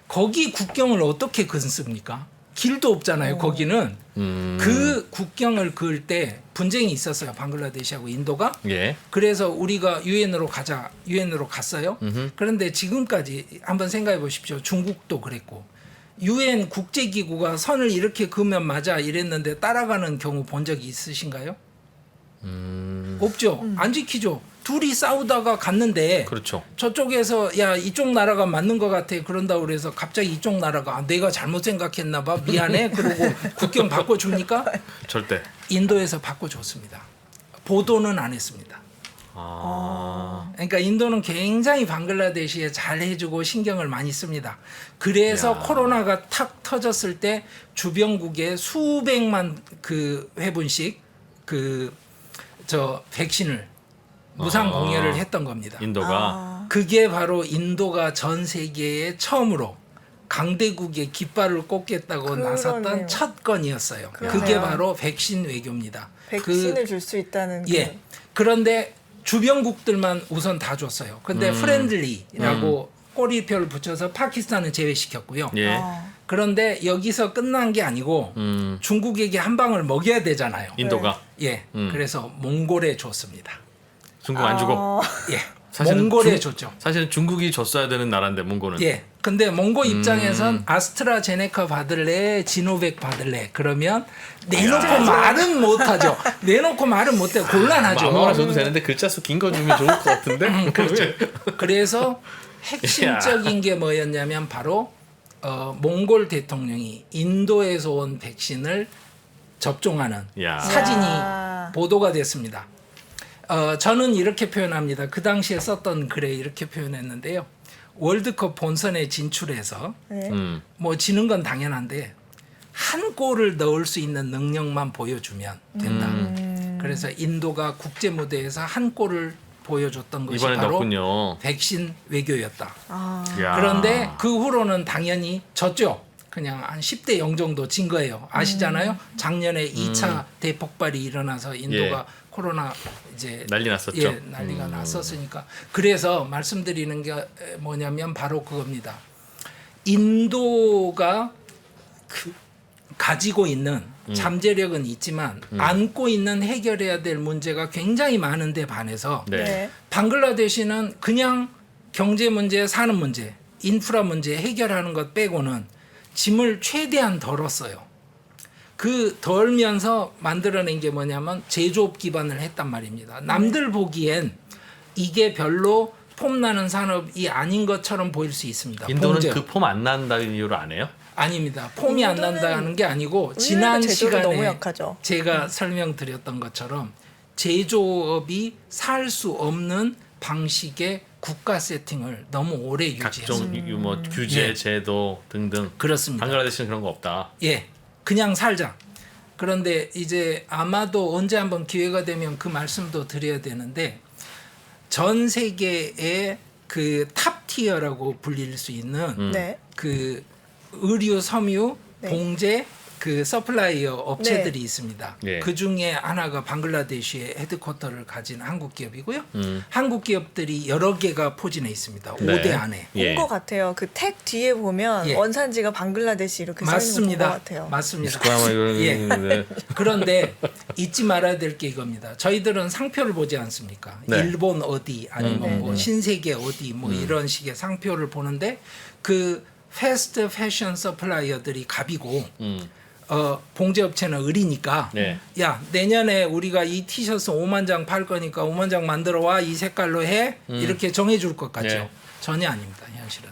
A: 거기 국경을 어떻게 긋습니까? 길도 없잖아요. 거기는 그 국경을 그을 때 분쟁이 있었어요. 방글라데시하고 인도가.
B: 예.
A: 그래서 우리가 유엔으로 가자. 유엔으로 갔어요. 그런데 지금까지 한번 생각해 보십시오. 중국도 그랬고 유엔 국제기구가 선을 이렇게 그으면 맞아 이랬는데 따라가는 경우 본 적이 있으신가요? 없죠. 안 지키죠. 둘이 싸우다가 갔는데
B: 그렇죠.
A: 저쪽에서 야 이쪽 나라가 맞는 것 같아 그런다고 그래서 갑자기 이쪽 나라가 아, 내가 잘못 생각했나 봐 미안해 그러고 국경 바꿔줍니까?
B: 절대.
A: 인도에서 바꿔줬습니다. 보도는 안 했습니다.
B: 아.
A: 그러니까 인도는 굉장히 방글라데시에 잘 해주고 신경을 많이 씁니다. 그래서
B: 야.
A: 코로나가 탁 터졌을 때 주변국에 수백만 그 회분씩 그 저 백신을 무상 공여를 했던 겁니다.
B: 인도가
A: 그게 바로 인도가 전 세계에 처음으로 강대국의 깃발을 꽂겠다고
C: 그러네요.
A: 나섰던 첫 건이었어요.
C: 그러네요.
A: 그게 바로 백신 외교입니다.
C: 백신을 줄 수 있다는
A: 예. 그런데 주변국들만 우선 다 줬어요. 근데 프렌들리라고 꼬리표를 붙여서 파키스탄은 제외시켰고요.
B: 예.
A: 그런데 여기서 끝난 게 아니고 중국에게 한 방을 먹여야 되잖아요.
B: 인도가
A: 예. 그래서 몽골에 줬습니다.
B: 중국 안 주고.
A: 예.
B: 사실은
A: 몽골에 줬죠.
B: 사실은 중국이 줬어야 되는 나라인데 몽골은.
A: 예. 근데 몽골 입장에선 아스트라제네카 받을래, 지노백 받을래. 그러면 내놓고 말은 못하죠. 내놓고 말은 못해. 곤란하죠.
B: 아무거나 줘도 되는데 글자 수 긴 거 주면 좋을 것 같은데.
A: 그렇죠. 그래서 핵심적인 게 뭐였냐면 바로 몽골 대통령이 인도에서 온 백신을 접종하는
B: 야.
A: 사진이
C: 야.
A: 보도가 됐습니다. 저는 이렇게 표현합니다. 그 당시에 썼던 글에 이렇게 표현했는데요. 월드컵 본선에 진출해서
C: 네.
A: 뭐 지는 건 당연한데 한 골을 넣을 수 있는 능력만 보여주면 된다. 그래서 인도가 국제 무대에서 한 골을 보여줬던 것이
B: 이번에
A: 바로
B: 넣었군요.
A: 백신 외교였다.
B: 야.
A: 그런데 그 후로는 당연히 졌죠. 그냥 한 10대 0 정도 진 거예요. 아시잖아요. 작년에 2차 대폭발이 일어나서 인도가 코로나 이제
B: 난리 났었죠.
A: 예, 난리가 났었으니까. 그래서 말씀드리는 게 뭐냐면 바로 그겁니다. 인도가 가지고 있는 잠재력은 있지만 안고 있는 해결해야 될 문제가 굉장히 많은데 반해서
B: 네.
C: 네.
A: 방글라데시는 그냥 경제 문제, 사는 문제, 인프라 문제 해결하는 것 빼고는 짐을 최대한 덜었어요. 그 덜면서 만들어낸 게 뭐냐면 제조업 기반을 했단 말입니다. 남들 보기엔 이게 별로 폼나는 산업이 아닌 것처럼 보일 수 있습니다.
B: 인도는
A: 봉제.
B: 그 폼 안 난다는 이유로 안 해요?
A: 아닙니다. 폼이 안
C: 인도는
A: 난다는 게 아니고
C: 의외로
A: 지난
C: 제조업이
A: 시간에
C: 너무 약하죠.
A: 제가 설명드렸던 것처럼 제조업이 살 수 없는 방식의 국가 세팅을 너무 오래 유지했습니다.
B: 각종 뭐 규제,
A: 예.
B: 제도 등등.
A: 그렇습니다.
B: 방글라데시는 그런 거 없다.
A: 예, 그냥 살자. 그런데 이제 아마도 언제 한번 기회가 되면 그 말씀도 드려야 되는데 전 세계의 그 탑 티어라고 불릴 수 있는
C: 네.
A: 그 의류, 섬유,
C: 네.
A: 봉제 그 서플라이어 업체들이 있습니다.
B: 예.
A: 그 중에 하나가 방글라데시의 헤드쿼터를 가진 한국 기업이고요.
B: 음.
A: 한국 기업들이 여러 개가 포진해 있습니다.
B: 네.
A: 5대 안에.
B: 예.
C: 본 것 같아요. 그 택 뒤에 보면
A: 예.
C: 원산지가 방글라데시 이렇게 써 있는 거 본 것
A: 맞습니다.
C: 같아요.
A: 맞습니다.
B: 미스코야마 이런.
A: 예.
B: 네.
A: 그런데 잊지 말아야 될 게 이겁니다. 저희들은 상표를 보지 않습니까?
B: 네.
A: 일본 어디 아니면 뭐 신세계 어디 뭐 이런 식의 상표를 보는데 그 패스트 패션 서플라이어들이 갑이고 봉제 업체는 을이니까
B: 네.
A: 야 내년에 우리가 이 티셔츠 5만 장 팔 거니까 5만 장 만들어 와 이 색깔로 해 이렇게 정해줄 것 같죠.
B: 네.
A: 전혀 아닙니다. 현실은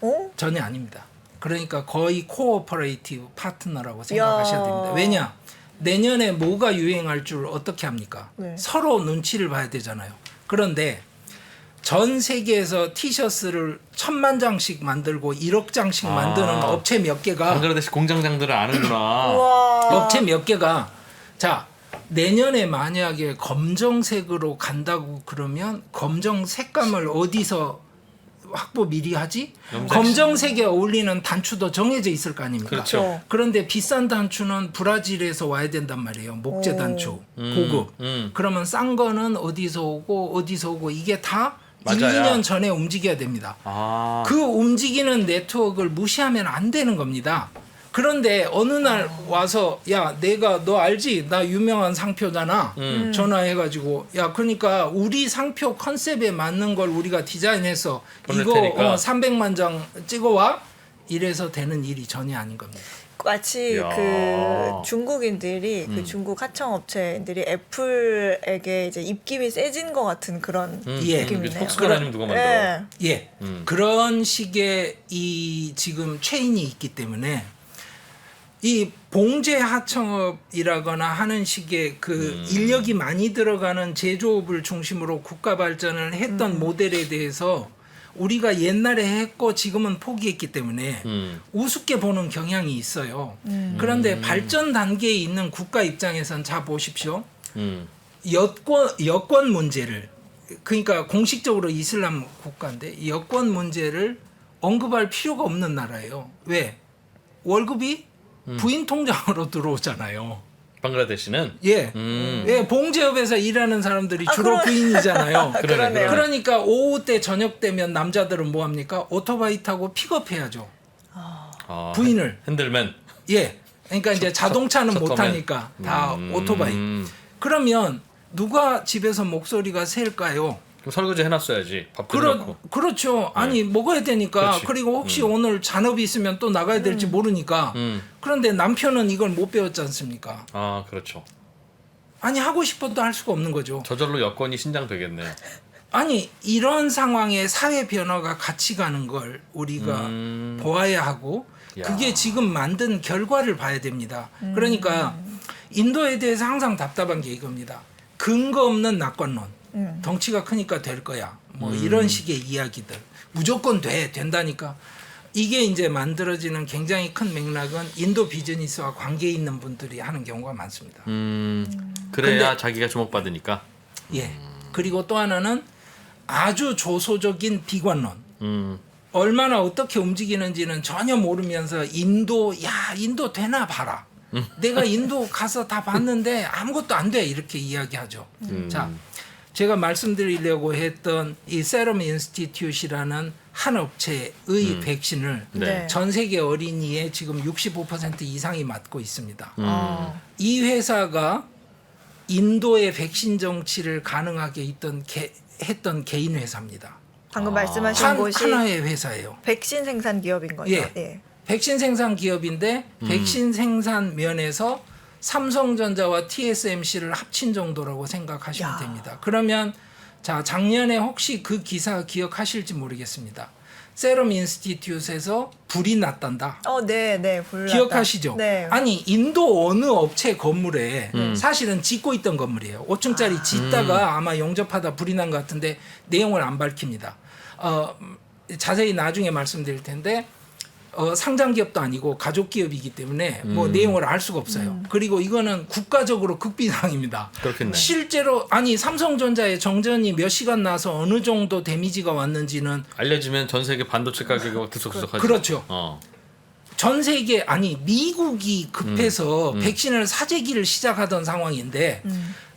C: 어?
A: 전혀 아닙니다. 그러니까 거의 코오퍼레이티브 파트너라고 생각하셔야 됩니다. 왜냐? 내년에 뭐가 유행할 줄 어떻게 합니까?
C: 네.
A: 서로 눈치를 봐야 되잖아요. 그런데 전 세계에서 티셔츠를 1000만 장씩 만들고 1억 장씩 만드는 업체 몇 개가
B: 방글라데시 공장장들을 아는구나.
C: 와.
A: 업체 몇 개가 자 내년에 만약에 검정색으로 간다고 그러면 검정 색감을 어디서 확보 미리 하지? 검정색에 어울리는 단추도 정해져 있을 거 아닙니까?
B: 그렇죠.
A: 그런데 비싼 단추는 브라질에서 와야 된단 말이에요. 목재 단추, 고급. 그러면 싼 거는 어디서 오고 이게 다 1,
B: 맞아요.
A: 2년 전에 움직여야 됩니다.
B: 아.
A: 그 움직이는 네트워크를 무시하면 안 되는 겁니다. 그런데 어느 날 와서 야 내가 너 알지? 나 유명한 상표잖아. 전화해가지고 야 그러니까 우리 상표 컨셉에 맞는 걸 우리가 디자인해서
B: 보낼
A: 이거
B: 테니까.
A: 300만 장 찍어와. 이래서 되는 일이 전혀 아닌 겁니다.
C: 마치
B: 이야.
C: 그 중국인들이 그 중국 하청 업체들이 애플에게 이제 입김이 세진 것 같은 그런
A: 예.
C: 느낌이네요.
B: 폭스콘 아니면 누가 만들어?
C: 예.
A: 예, 그런 식의 이 지금 체인이 있기 때문에 이 봉제 하청업이라거나 하는 식의 그 인력이 많이 들어가는 제조업을 중심으로 국가 발전을 했던 모델에 대해서 우리가 옛날에 했고 지금은 포기했기 때문에 우습게 보는 경향이 있어요. 그런데 발전 단계에 있는 국가 입장에선 자 보십시오. 여권 문제를 그러니까 공식적으로 이슬람 국가인데 이 여권 문제를 언급할 필요가 없는 나라예요. 왜? 월급이 부인 통장으로 들어오잖아요.
B: 방글라데시는.
A: 예. 예, 봉제업에서 일하는 사람들이 주로 부인이잖아요.
C: 그러네요.
A: 그러니까 오후 때 저녁 되면 남자들은 뭐 합니까? 오토바이 타고 픽업해야죠.
B: 아,
A: 부인을.
B: 핸들맨.
A: 예. 그러니까 이제 자동차는 못
B: 셔터맨.
A: 타니까 다 오토바이. 그러면 누가 집에서 목소리가 셀까요?
B: 그럼 설거지 해놨어야지. 밥도 해놓고.
A: 그렇죠. 아니 먹어야 되니까.
B: 그렇지.
A: 그리고 혹시 오늘 잔업이 있으면 또 나가야 될지 모르니까. 그런데 남편은 이걸 못 배웠지 않습니까?
B: 아 그렇죠.
A: 아니 하고 싶어도 할 수가 없는 거죠.
B: 저절로 여권이 신장되겠네요.
A: 아니 이런 상황에 사회 변화가 같이 가는 걸 우리가 보아야 하고
B: 야.
A: 그게 지금 만든 결과를 봐야 됩니다. 그러니까 인도에 대해서 항상 답답한 게 이겁니다. 근거 없는 낙관론. 덩치가 크니까 될 거야. 뭐 이런 식의 이야기들. 무조건 된다니까. 이게 이제 만들어지는 굉장히 큰 맥락은 인도 비즈니스와 관계 있는 분들이 하는 경우가 많습니다.
B: 그래야
A: 근데-
B: 자기가 주목받으니까.
A: 예. 그리고 또 하나는 아주 조소적인 비관론.
B: 음.
A: 얼마나 어떻게 움직이는지는 전혀 모르면서 인도 되나 봐라. 내가 인도 가서 다 봤는데 아무것도 안 돼. 이렇게 이야기하죠. 자, 제가 말씀드리려고 했던 이 세럼 인스티튜트라는 한 업체의 백신을
B: 네.
A: 전 세계 어린이의 지금 65% 이상이 맞고 있습니다. 이 회사가 인도의 백신 정치를 가능하게 했던 개인 회사입니다.
C: 방금 말씀하신 곳이
A: 하나의 회사예요.
C: 백신 생산 기업인 거죠.
A: 예. 백신 생산 기업인데 백신 생산 면에서 삼성전자와 TSMC를 합친 정도라고 생각하시면
C: 야.
A: 됩니다. 그러면 자 작년에 혹시 그 기사 기억하실지 모르겠습니다. 세럼 인스티튜트에서 불이 났단다.
C: 네, 불났다.
A: 기억하시죠?
C: 네.
A: 아니 인도 어느 업체 건물에 사실은 짓고 있던 건물이에요. 5층짜리 짓다가 아마 용접하다 불이 난 것 같은데 내용을 안 밝힙니다. 자세히 나중에 말씀드릴 텐데 상장 기업도 아니고 가족 기업이기 때문에 뭐 내용을 알 수가 없어요. 그리고 이거는 국가적으로 극비상입니다.
B: 그렇겠네.
A: 실제로 아니 삼성전자의 정전이 몇 시간 나서 어느 정도 데미지가 왔는지는
B: 알려지면 전 세계 반도체 가격이 막 들썩들썩하죠.
A: 그렇죠.
B: 어.
A: 전 세계 아니 미국이 급해서 백신을 사재기를 시작하던 상황인데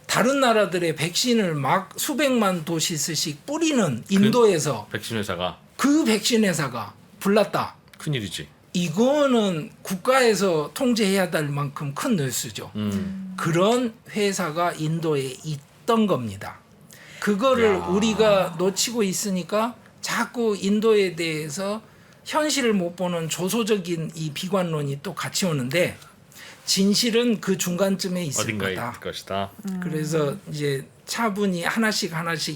A: 다른 나라들의 백신을 막 수백만 도시씩 뿌리는 인도에서
B: 백신 회사가
A: 그 백신 회사가 불났다.
B: 큰일이지.
A: 이거는 국가에서 통제해야 될 만큼 큰 뉴스죠. 그런 회사가 인도에 있던 겁니다. 그거를 우리가 놓치고 있으니까 자꾸 인도에 대해서 현실을 못 보는 조소적인 이 비관론이 또 같이 오는데 진실은 그 중간쯤에 있을
B: 어딘가에
A: 거다.
B: 있을 것이다.
A: 그래서 이제 차분히 하나씩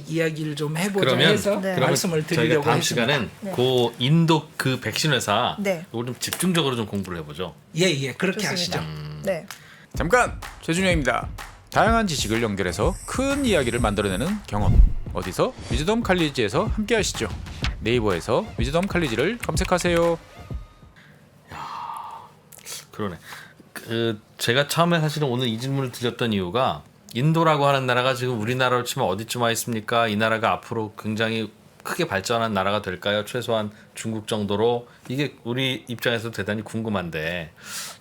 A: 이야기를 좀 해보자
B: 그러면
A: 해서
C: 네.
A: 말씀을
B: 저희가
A: 드리려고
B: 다음
A: 했습니다.
B: 시간엔
C: 네.
B: 그 인도 그 백신 회사
C: 네.
B: 이걸 좀 집중적으로 좀 공부를 해보죠.
A: 예, 그렇게
C: 좋습니다.
A: 하시죠.
C: 네.
D: 잠깐 최준영입니다. 다양한 지식을 연결해서 큰 이야기를 만들어내는 경험. 어디서? 위즈덤 칼리지에서 함께하시죠. 네이버에서 위즈덤 칼리지를 검색하세요.
B: 그러네. 제가 처음에 사실은 오늘 이 질문을 드렸던 이유가 인도라고 하는 나라가 지금 우리나라로 치면 어디쯤 와 있습니까? 이 나라가 앞으로 굉장히 크게 발전한 나라가 될까요? 최소한 중국 정도로 이게 우리 입장에서 대단히 궁금한데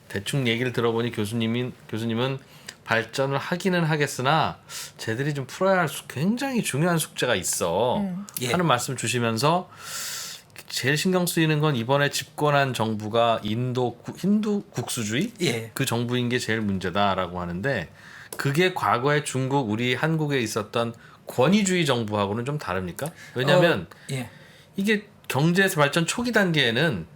B: 대충 얘기를 들어보니 교수님은 발전을 하기는 하겠으나 쟤들이 좀 풀어야 할 굉장히 중요한 숙제가 있어
A: 예.
B: 하는 말씀 주시면서 제일 신경 쓰이는 건 이번에 집권한 정부가 힌두 국수주의
A: 예.
B: 그 정부인 게 제일 문제다라고 하는데 그게 과거에 중국 우리 한국에 있었던 권위주의 정부하고는 좀 다릅니까? 왜냐하면
A: 예.
B: 이게 경제 발전 초기 단계에는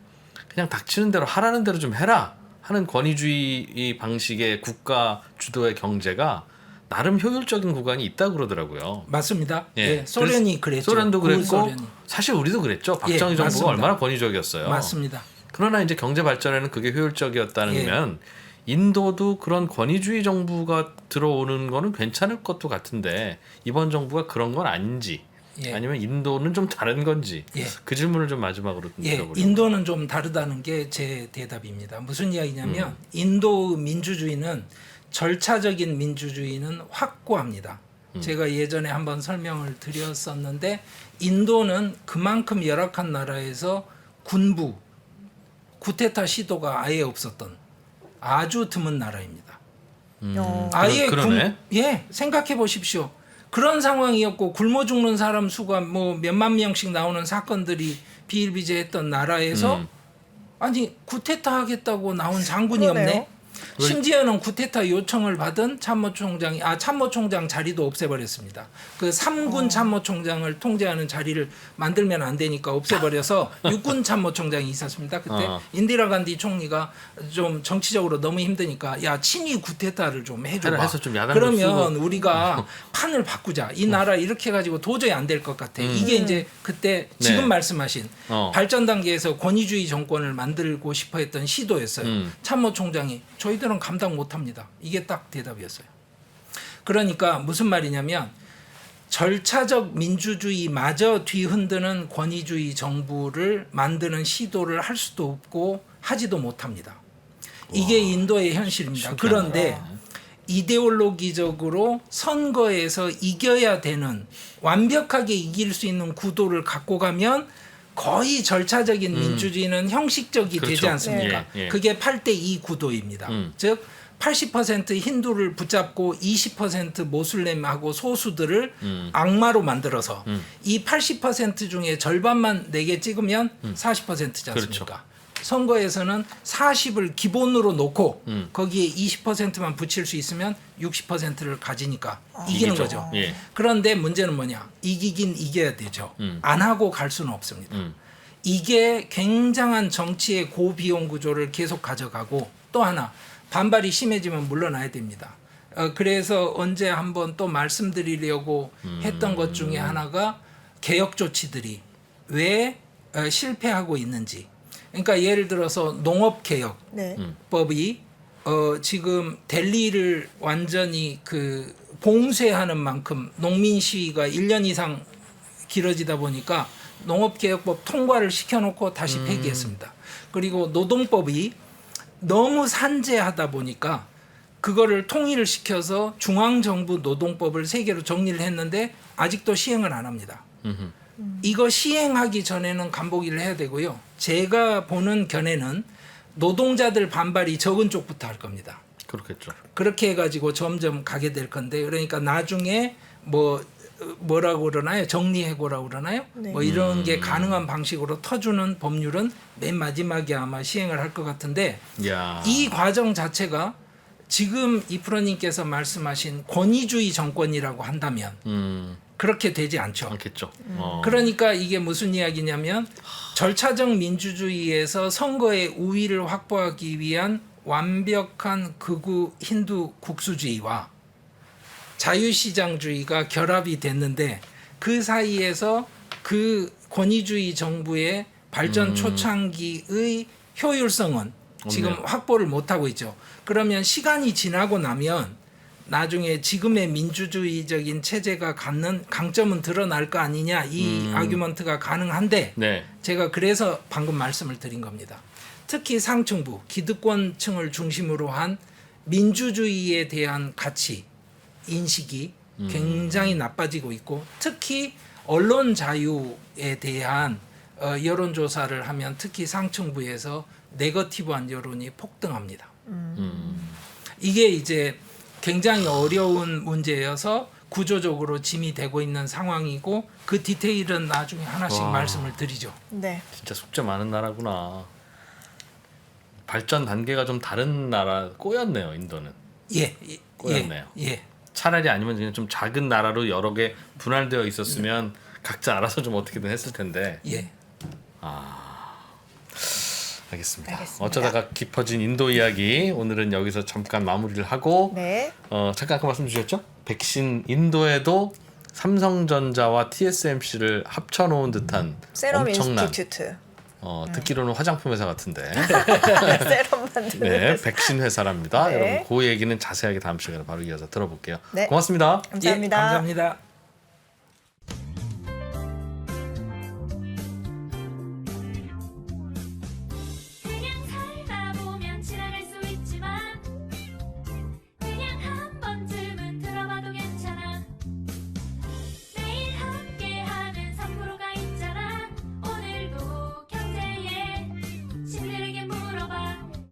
B: 그냥 닥치는 대로 하라는 대로 좀 해라 하는 권위주의 방식의 국가 주도의 경제가 나름 효율적인 구간이 있다 그러더라고요.
A: 맞습니다.
B: 예.
A: 예. 소련이 그랬죠.
B: 소련도 그랬고
A: 소련이.
B: 사실 우리도 그랬죠. 박정희
A: 예,
B: 정부가
A: 맞습니다.
B: 얼마나 권위적이었어요.
A: 맞습니다.
B: 그러나 이제 경제 발전에는 그게 효율적이었다는
A: 예.
B: 거면 인도도 그런 권위주의 정부가 들어오는 거는 괜찮을 것도 같은데 이번 정부가 그런 건 아닌지
A: 예.
B: 아니면 인도는 좀 다른 건지
A: 예.
B: 그 질문을 좀 마지막으로
A: 예,
B: 드려보려고.
A: 인도는 좀 다르다는 게 제 대답입니다. 무슨 이야기냐면 인도 민주주의는 절차적인 민주주의는 확고합니다. 제가 예전에 한번 설명을 드렸었는데 인도는 그만큼 열악한 나라에서 군부 쿠데타 시도가 아예 없었던 아주 드문 나라입니다. 아예
B: 그러네.
A: 생각해 보십시오. 그런 상황이었고 굶어 죽는 사람 수가 뭐 몇만 명씩 나오는 사건들이 비일비재했던 나라에서 아니 쿠데타 하겠다고 나온 장군이
C: 그러네요.
A: 없네. 심지어는 쿠데타 요청을 받은 참모총장 자리도 없애버렸습니다. 그 3군 참모총장을 통제하는 자리를 만들면 안 되니까 없애버려서 6군 참모총장이 있었습니다. 그때 인디라 간디 총리가 좀 정치적으로 너무 힘드니까 야 친위 쿠데타를 좀 해줘봐.
B: 해서 좀 야당을
A: 그러면 우리가 판을 바꾸자. 이 나라 이렇게 해가지고 도저히 안 될 것 같아. 이게 이제 그때 지금
B: 네.
A: 말씀하신 발전 단계에서 권위주의 정권을 만들고 싶어했던 시도였어요. 참모총장이 저희들은 감당 못합니다. 이게 딱 대답이었어요. 그러니까 무슨 말이냐면 절차적 민주주의마저 뒤흔드는 권위주의 정부를 만드는 시도를 할 수도 없고 하지도 못합니다. 이게 인도의 현실입니다. 그런데 이데올로기적으로 선거에서 이겨야 되는 완벽하게 이길 수 있는 구도를 갖고 가면 거의 절차적인 민주주의는 형식적이
B: 그렇죠.
A: 되지 않습니까?
B: 예.
A: 그게 8대2 구도입니다. 즉 80% 힌두를 붙잡고 20% 모슬렘하고 소수들을 악마로 만들어서 이 80% 중에 절반만 내게 찍으면 40%지 않습니까?
B: 그렇죠.
A: 선거에서는 40을 기본으로 놓고 거기에 20%만 붙일 수 있으면 60%를 가지니까 이기는
B: 이기죠.
A: 거죠.
B: 예.
A: 그런데 문제는 뭐냐? 이기긴 이겨야 되죠. 안 하고 갈 수는 없습니다. 이게 굉장한 정치의 고비용 구조를 계속 가져가고 또 하나 반발이 심해지면 물러나야 됩니다. 그래서 언제 한번 또 말씀드리려고 했던 것 중에 하나가 개혁 조치들이 왜 실패하고 있는지. 그러니까 예를 들어서 농업개혁법이
C: 네.
A: 지금 델리를 완전히 그 봉쇄하는 만큼 농민 시위가 1년 이상 길어지다 보니까 농업개혁법 통과를 시켜놓고 다시 폐기했습니다. 그리고 노동법이 너무 산재하다 보니까 그거를 통일을 시켜서 중앙정부 노동법을 3개로 정리를 했는데 아직도 시행을 안 합니다. 이거 시행하기 전에는 간보기를 해야 되고요. 제가 보는 견해는 노동자들 반발이 적은 쪽부터 할 겁니다.
B: 그렇겠죠.
A: 그렇게 해가지고 점점 가게 될 건데, 그러니까 나중에 뭐라고 그러나요? 정리해고라고 그러나요?
C: 네.
A: 뭐 이런 게 가능한 방식으로 터주는 법률은 맨 마지막에 아마 시행을 할 것 같은데,
B: 야.
A: 이 과정 자체가 지금 이프로님께서 말씀하신 권위주의 정권이라고 한다면 그렇게 되지 않죠.
B: 않겠죠.
A: 그러니까 이게 무슨 이야기냐면 절차적 민주주의에서 선거의 우위를 확보하기 위한 완벽한 극우 힌두 국수주의와 자유시장주의가 결합이 됐는데, 그 사이에서 그 권위주의 정부의 발전 초창기의 효율성은 지금
B: 없네요.
A: 확보를 못하고 있죠. 그러면 시간이 지나고 나면 나중에 지금의 민주주의적인 체제가 갖는 강점은 드러날 거 아니냐, 이 아규먼트가 가능한데,
B: 네.
A: 제가 그래서 방금 말씀을 드린 겁니다. 특히 상층부, 기득권층을 중심으로 한 민주주의에 대한 가치, 인식이 굉장히 나빠지고 있고, 특히 언론 자유에 대한 여론조사를 하면 특히 상층부에서 네거티브한 여론이 폭등합니다. 이게 이제 굉장히 어려운 문제여서 구조적으로 짐이 되고 있는 상황이고, 그 디테일은 나중에 하나씩
B: 와.
A: 말씀을 드리죠.
C: 네.
B: 진짜 숙제 많은 나라구나. 발전 단계가 좀 다른 나라 꼬였네요. 인도는.
A: 예,
B: 꼬였네요.
A: 예.
B: 차라리 아니면 그냥 좀 작은 나라로 여러 개 분할되어 있었으면 각자 알아서 좀 어떻게든 했을 텐데.
A: 예.
B: 알겠습니다.
C: 알겠습니다.
B: 어쩌다가 깊어진 인도 이야기 오늘은 여기서 잠깐 마무리를 하고
C: 네.
B: 잠깐 아까 말씀 주셨죠? 백신 인도에도 삼성전자와 TSMC를 합쳐놓은 듯한
C: 세럼
B: 엄청난
C: 인스티튜트.
B: 듣기로는 화장품 회사 같은데
C: 세럼 만드는
B: 네,
C: 회사.
B: 백신 회사랍니다.
C: 네.
B: 여러분 그 얘기는 자세하게 다음 시간에 바로 이어서 들어볼게요.
C: 네.
B: 고맙습니다.
C: 감사합니다.
A: 예, 감사합니다.